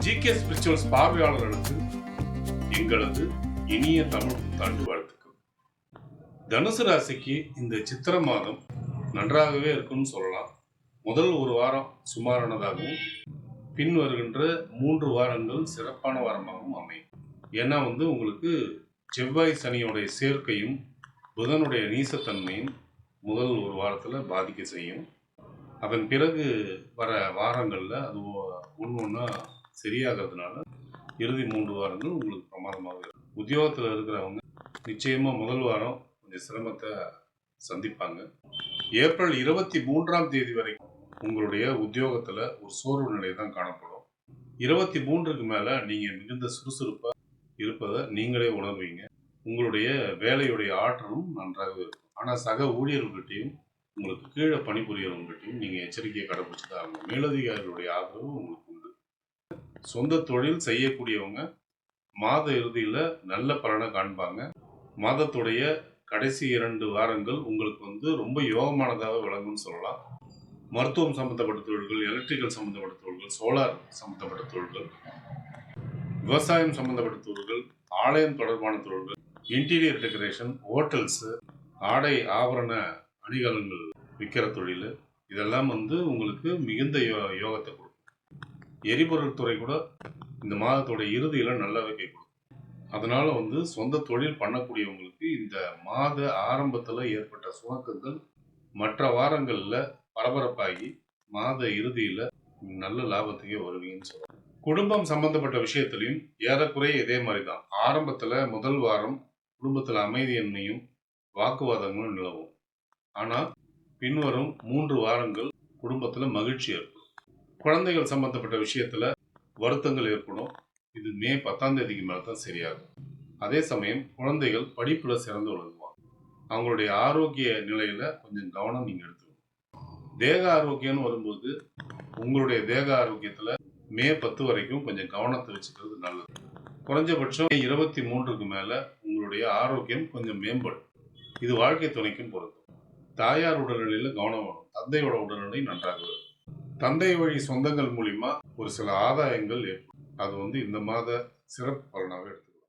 GK spirituals பார்வையாளர்களுக்கு எங்களது இனிய தமிழ் புத்தாண்டு வாழ்த்துக்கள். தனுசு ராசிக்கு இந்த சித்திரை மாதம் நன்றாகவே இருக்குன்னு சொல்லலாம். முதல் ஒரு வாரம் சுமாரானதாகவும் பின் வருகின்ற 3 வாரங்கள் சிறப்பான வாரமாகவும் அமையும். ஏன்னா உங்களுக்கு செவ்வாய் சனியோடைய சேர்க்கையும் புதனுடைய நீசத்தன்மையும் முதல் ஒரு வாரத்தில் பாதிக்க செய்யும். அதன் பிறகு வர வாரங்களில் அது ஒன்று சரியாகிறதுனால இறுதி 3 வாரங்கள் உங்களுக்கு பிரமாதமாக இருக்கும். உத்தியோகத்தில் இருக்கிறவங்க நிச்சயமாக முதல் வாரம் கொஞ்சம் சிரமத்தை சந்திப்பாங்க. ஏப்ரல் 23ஆம் தேதி வரைக்கும் உங்களுடைய உத்தியோகத்தில் ஒரு சோர்வு நிலை தான் காணப்படும். 23க்கு மேலே நீங்கள் மிகுந்த சுறுசுறுப்பாக இருப்பதை நீங்களே உணர்வீங்க. உங்களுடைய வேலையுடைய ஆற்றலும் நன்றாக இருக்கும். ஆனால் சக ஊழியர்கள்கிட்டையும் உங்களுக்கு கீழே பணிபுரியவங்ககிட்டையும் நீங்கள் எச்சரிக்கையை கடைபிடிச்சு தான் ஆகணும். மேலதிகாரிகளுடைய ஆதரவு உங்களுக்கு உண்டு. சொந்த தொழில் செய்யக்கூடியவங்க மாத இறுதியில் நல்ல பலனை காண்பாங்க. மாதத்துடைய கடைசி 2 வாரங்கள் உங்களுக்கு ரொம்ப யோகமானதாக விளங்கும்னு சொல்லலாம். மருத்துவம் சம்மந்தப்பட்ட தொழில்கள், எலக்ட்ரிக்கல் சம்மந்தப்பட்ட தொழில்கள், சோலார் சம்மந்தப்பட்ட தொழில்கள், விவசாயம் சம்மந்தப்பட்ட தொழில்கள், ஆலயம் தொடர்பான தொழில்கள், இன்டீரியர் டெக்கரேஷன், ஹோட்டல்ஸு, ஆடை ஆபரண அணிகலன்கள் விற்கிற தொழில், இதெல்லாம் உங்களுக்கு மிகுந்த யோகத்தை கொடுக்கும். எரிபொருள் துறை கூட இந்த மாதத்தோடைய இறுதியில் நல்லாவே கொடுக்கும். அதனால சொந்த தொழில் பண்ணக்கூடியவங்களுக்கு இந்த மாத ஆரம்பத்தில் ஏற்பட்ட சுணக்கங்கள் மற்ற வாரங்களில் பரபரப்பாகி மாத இறுதியில் நல்ல லாபத்துக்கே வருவீங்கன்னு சொல்லலாம். குடும்பம் சம்பந்தப்பட்ட விஷயத்திலையும் ஏறக்குறைய இதே மாதிரி தான். ஆரம்பத்தில் முதல் வாரம் குடும்பத்தில் அமைதியின்மையும் வாக்குவாதங்களும் நிலவும். ஆனால் பின்வரும் 3 வாரங்கள் குடும்பத்தில் மகிழ்ச்சி ஏற்படும். குழந்தைகள் சம்பந்தப்பட்ட விஷயத்தில் வருத்தங்கள் ஏற்படும். இது மே 10ஆம் தேதிக்கு மேலே தான் சரியாகும். அதே சமயம் குழந்தைகள் படிப்பில் சிறந்து விளங்குவாங்க. அவங்களுடைய ஆரோக்கிய நிலையில் கொஞ்சம் கவனம் நீங்கள் எடுத்துக்கணும். தேக ஆரோக்கியம்னு வரும்போது உங்களுடைய தேக ஆரோக்கியத்தில் மே 10 வரைக்கும் கொஞ்சம் கவனத்தை வச்சுக்கிறது நல்லது. குறைஞ்சபட்சம் 23க்கு மேலே உங்களுடைய ஆரோக்கியம் கொஞ்சம் மேம்படும். இது வாழ்க்கை துணைக்கும் பொருந்தும். தாயார் உடல்நிலையில் கவனம் வேணும். தந்தையோட உடல்நிலை நன்றாக வரும். தந்தை வழி சொந்தங்கள் மூலிமா ஒரு சில ஆதாயங்கள் ஏற்படும். அது இந்த மாத சிறப்பு பலனாக எடுத்துக்கலாம்.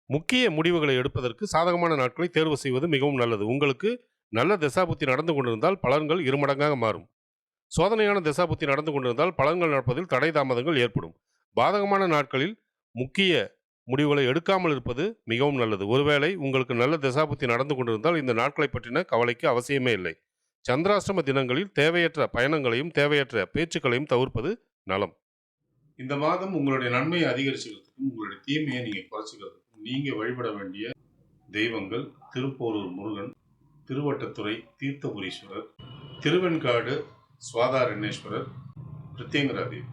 முக்கிய முடிவுகளை எடுப்பதற்கு சாதகமான நாட்களை தேர்வு செய்வது மிகவும் நல்லது. உங்களுக்கு நல்ல தசாபுத்தி நடந்து கொண்டிருந்தால் பலன்கள் 2 மடங்காக மாறும். சோதனையான தசாபுத்தி நடந்து கொண்டிருந்தால் பலன்கள் நடப்பதில் தடை தாமதங்கள் ஏற்படும். பாதகமான நாட்களில் முக்கிய முடிவுகளை எடுக்காமல் இருப்பது மிகவும் நல்லது. ஒருவேளை உங்களுக்கு நல்ல தசாபுத்தி நடந்து கொண்டிருந்தால் இந்த நாட்களை பற்றின கவலைக்கு அவசியமே இல்லை. சந்திராஷ்டம தினங்களில் தேவையற்ற பயணங்களையும் தேவையற்ற பேச்சுக்களையும் தவிர்ப்பது நலம். இந்த மாதம் உங்களுடைய நன்மையை அதிகரிச்சுக்கிறதுக்கும் உங்களுடைய தீமையை நீங்கள் குறைச்சிக்கிறதுக்கும் நீங்கள் வழிபட வேண்டிய தெய்வங்கள் திருப்போரூர் முருகன், திருவட்டத்துறை தீர்த்தபுரீஸ்வரர், திருவெண்காடு சுவாதாரண்யேஸ்வரர், பிரத்யங்கரா தேவி.